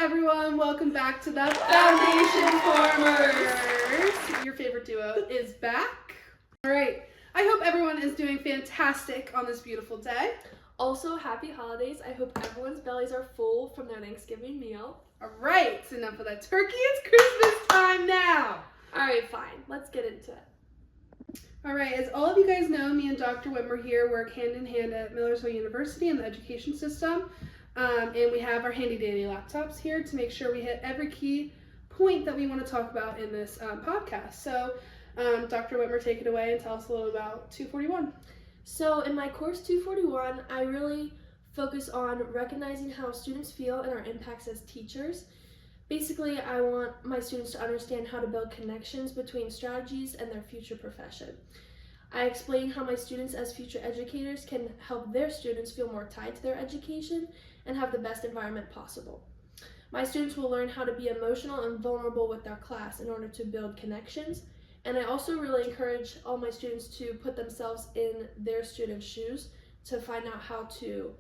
everyone, welcome back to the Foundation Formers. Your favorite duo is back. All right, I hope everyone is doing fantastic on this beautiful day. Also, happy holidays. I hope everyone's bellies are full from their Thanksgiving meal. All right, enough of that turkey. It's Christmas time now. All right, fine. Let's get into it. All right, as all of you guys know, me and Dr. Whitmer here work hand in hand at Millersville University in the education system. And we have our handy dandy laptops here to make sure we hit every key point that we want to talk about in this podcast. So, Dr. Whitmer, take it away and tell us a little about 241. So in my course 241, I really focus on recognizing how students feel and our impacts as teachers. Basically, I want my students to understand how to build connections between strategies and their future profession. I explain how my students as future educators can help their students feel more tied to their education and have the best environment possible. My students will learn how to be emotional and vulnerable with their class in order to build connections. And I also really encourage all my students to put themselves in their students' shoes to find out how to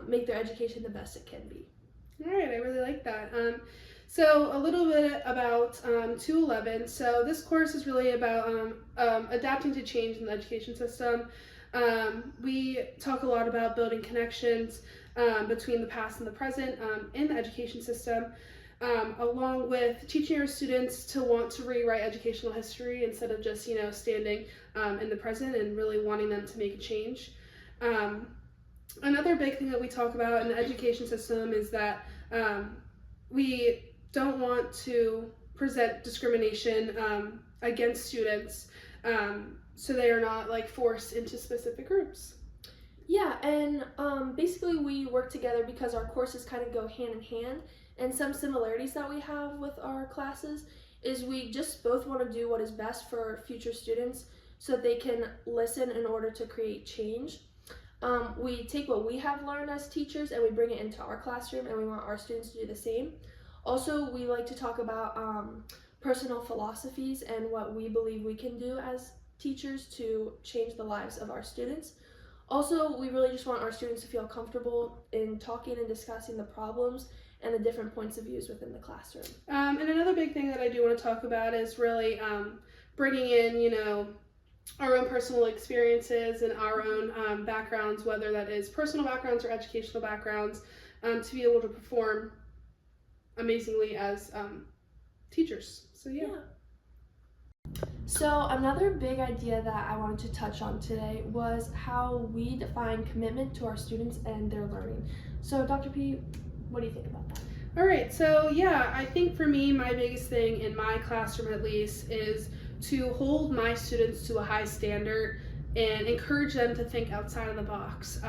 make their education the best it can be. All right, I really like that. So a little bit about 211. So this course is really about adapting to change in the education system. We talk a lot about building connections between the past and the present in the education system, along with teaching our students to want to rewrite educational history instead of just, standing in the present and really wanting them to make a change. Another big thing that we talk about in the education system is that we don't want to present discrimination against students so they are not forced into specific groups. Yeah, and basically we work together because our courses kind of go hand in hand, and some similarities that we have with our classes is we just both want to do what is best for future students so that they can listen in order to create change. We take what we have learned as teachers and we bring it into our classroom, and we want our students to do the same. Also, we like to talk about personal philosophies and what we believe we can do as teachers to change the lives of our students. Also, we really just want our students to feel comfortable in talking and discussing the problems and the different points of views within the classroom. And another big thing that I do want to talk about is really bringing in, our own personal experiences and our own backgrounds, whether that is personal backgrounds or educational backgrounds, to be able to perform amazingly as teachers. So yeah. So another big idea that I wanted to touch on today was how we define commitment to our students and their learning. So Dr. P, what do you think about that? All right, so yeah, I think for me, my biggest thing in my classroom at least is to hold my students to a high standard and encourage them to think outside of the box.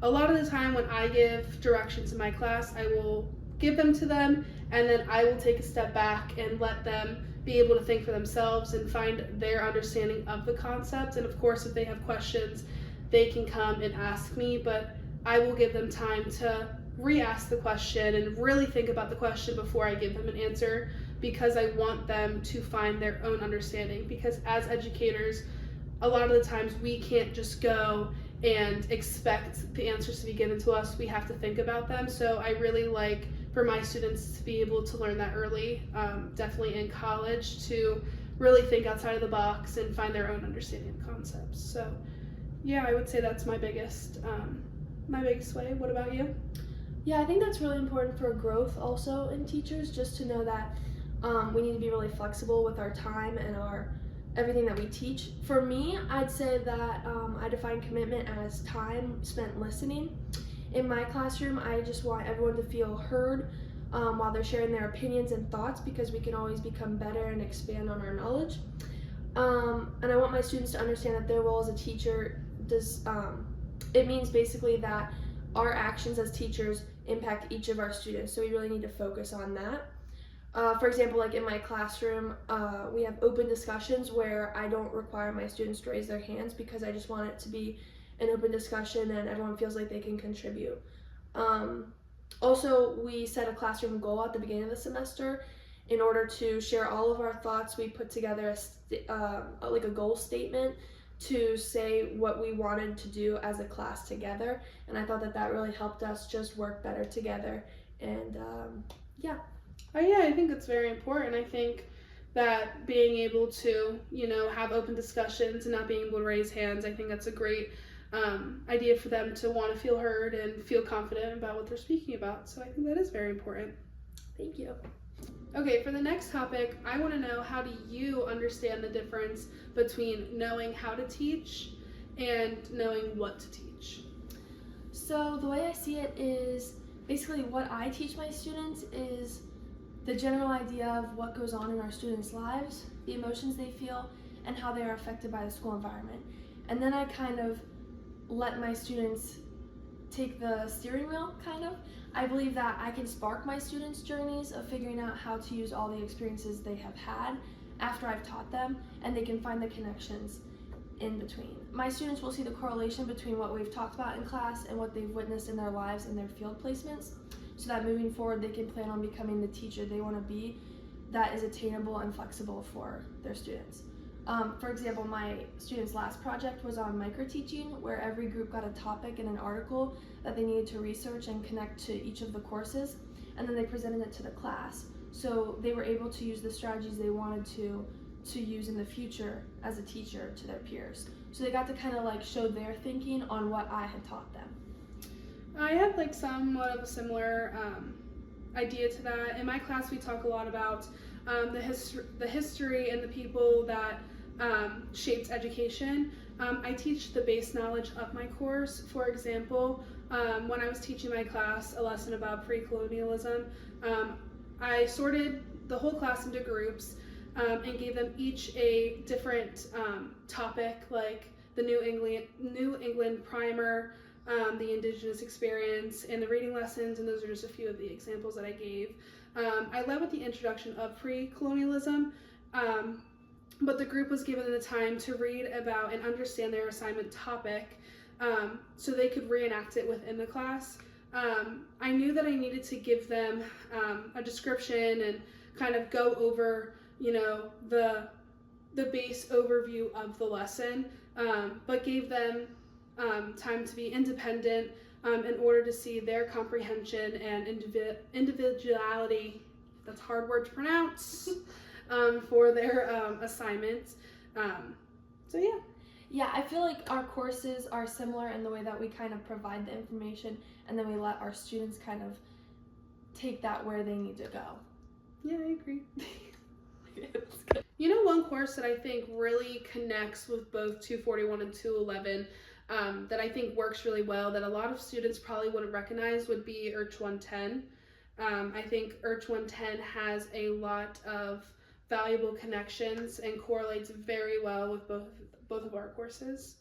A lot of the time when I give directions in my class, I will give them to them, and then I will take a step back and let them be able to think for themselves and find their understanding of the concept. And of course, if they have questions, they can come and ask me, but I will give them time to re-ask the question and really think about the question before I give them an answer, because I want them to find their own understanding. Because as educators, a lot of the times we can't just go and expect the answers to be given to us. We have to think about them. So I really like for my students to be able to learn that early, definitely in college, to really think outside of the box and find their own understanding of concepts. So yeah, I would say that's my biggest way. What about you? Yeah, I think that's really important for growth also in teachers, just to know that we need to be really flexible with our time and everything that we teach. For me, I'd say that I define commitment as time spent listening. In my classroom, I just want everyone to feel heard while they're sharing their opinions and thoughts, because we can always become better and expand on our knowledge. And I want my students to understand that their role as a teacher it means basically that our actions as teachers impact each of our students, so we really need to focus on that. For example, in my classroom, we have open discussions where I don't require my students to raise their hands, because I just want it to be an open discussion and everyone feels like they can contribute. Also, we set a classroom goal at the beginning of the semester. In order to share all of our thoughts, we put together a goal statement to say what we wanted to do as a class together, and I thought that really helped us just work better together. And Yeah. Oh yeah, I think it's very important. I think that being able to, have open discussions and not being able to raise hands, I think that's a great idea for them to want to feel heard and feel confident about what they're speaking about. So I think that is very important. Thank you. Okay, for the next topic, I want to know, how do you understand the difference between knowing how to teach and knowing what to teach? So the way I see it is basically what I teach my students is the general idea of what goes on in our students' lives, the emotions they feel, and how they are affected by the school environment. And then I kind of let my students take the steering wheel, kind of. I believe that I can spark my students' journeys of figuring out how to use all the experiences they have had after I've taught them, and they can find the connections in between. My students will see the correlation between what we've talked about in class and what they've witnessed in their lives and their field placements, so that moving forward they can plan on becoming the teacher they want to be that is attainable and flexible for their students. For example, my students' last project was on micro-teaching, where every group got a topic and an article that they needed to research and connect to each of the courses, and then they presented it to the class. So they were able to use the strategies they wanted to use in the future as a teacher to their peers. So they got to kind of like show their thinking on what I had taught them. I had like somewhat of a similar idea to that. In my class, we talk a lot about the history and the people that shaped education. I teach the base knowledge of my course. For example, when I was teaching my class a lesson about pre-colonialism, I sorted the whole class into groups and gave them each a different topic, like the New England primer, the Indigenous experience, and the reading lessons, and those are just a few of the examples that I gave. I led with the introduction of pre-colonialism, but the group was given the time to read about and understand their assignment topic so they could reenact it within the class. I knew that I needed to give them a description and kind of go over, the base overview of the lesson, but gave them time to be independent in order to see their comprehension and individuality, that's a hard word to pronounce, for their assignments. So yeah. Yeah, I feel like our courses are similar in the way that we kind of provide the information and then we let our students kind of take that where they need to go. Yeah, I agree. One course that I think really connects with both 241 and 211 that I think works really well, that a lot of students probably wouldn't recognize, would be IRCH 110. I think IRCH 110 has a lot of valuable connections and correlates very well with both of our courses.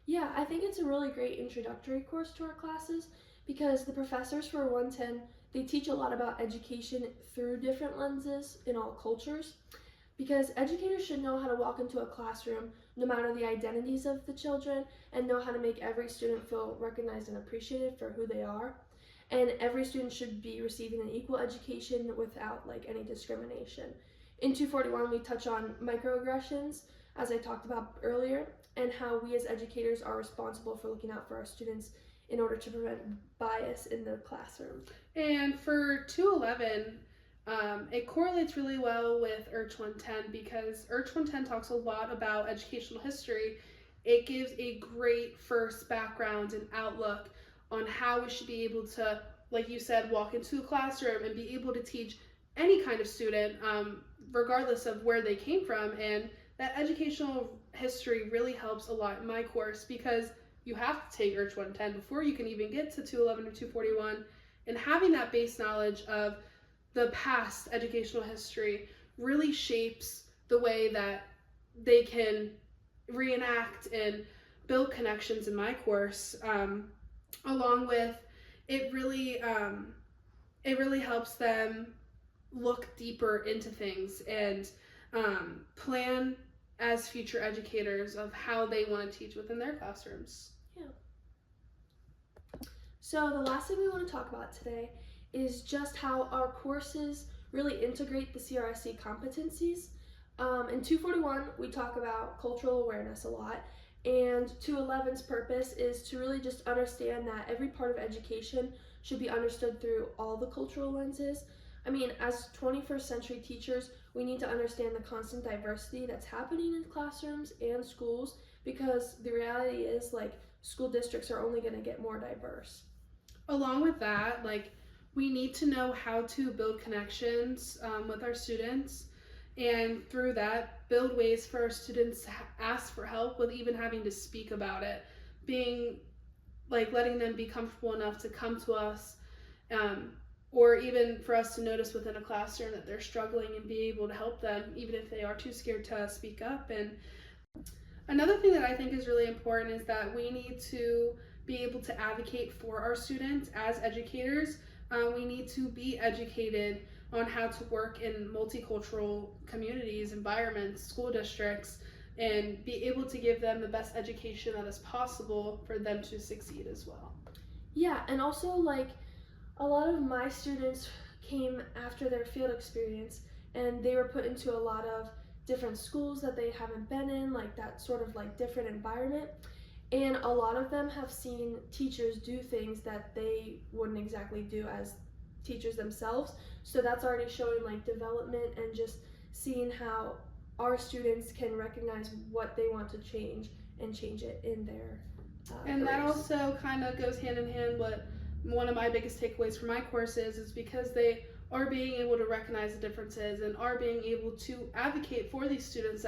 Yeah, I think it's a really great introductory course to our classes because the professors for 110, they teach a lot about education through different lenses in all cultures, because educators should know how to walk into a classroom no matter the identities of the children and know how to make every student feel recognized and appreciated for who they are. And every student should be receiving an equal education without any discrimination. In 241, we touch on microaggressions, as I talked about earlier, and how we as educators are responsible for looking out for our students in order to prevent bias in the classroom. And for 211, it correlates really well with IRCH 110 because IRCH 110 talks a lot about educational history. It gives a great first background and outlook on how we should be able to, like you said, walk into a classroom and be able to teach any kind of student, regardless of where they came from. And that educational history really helps a lot in my course because you have to take IRCH 110 before you can even get to 211 or 241. And having that base knowledge of the past educational history really shapes the way that they can reenact and build connections in my course, along with it really helps them look deeper into things and plan as future educators of how they want to teach within their classrooms. Yeah. So the last thing we want to talk about today is just how our courses really integrate the CRSC competencies. In 241, we talk about cultural awareness a lot, and 211's purpose is to really just understand that every part of education should be understood through all the cultural lenses. I mean, as 21st century teachers, we need to understand the constant diversity that's happening in classrooms and schools, because the reality is, like, school districts are only going to get more diverse. Along with that, like, we need to know how to build connections with our students, and through that, build ways for our students to ask for help with even having to speak about it, being like letting them be comfortable enough to come to us, or even for us to notice within a classroom that they're struggling and be able to help them, even if they are too scared to speak up. And another thing that I think is really important is that we need to be able to advocate for our students as educators. We need to be educated on how to work in multicultural communities, environments, school districts, and be able to give them the best education that is possible for them to succeed as well. Yeah, and also, like, a lot of my students came after their field experience, and they were put into a lot of different schools that they haven't been in, like that sort of like different environment. And a lot of them have seen teachers do things that they wouldn't exactly do as teachers themselves. So that's already showing like development, and just seeing how our students can recognize what they want to change and change it in their and that careers. also kind of goes hand in hand with one of my biggest takeaways from my courses is because they are being able to recognize the differences and are being able to advocate for these students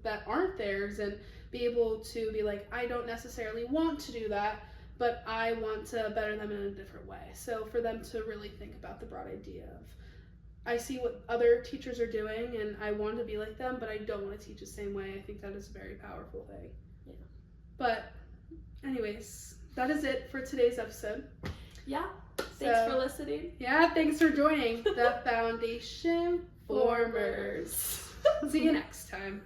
that aren't theirs, and be able to be like, I don't necessarily want to do that, but I want to better them in a different way. So for them to really think about the broad idea of, I see what other teachers are doing and I want to be like them, but I don't want to teach the same way. I think that is a very powerful thing. Yeah. But anyways, that is it for today's episode. Yeah. Thanks for listening. Yeah, thanks for joining the Foundation Formers. See you next time.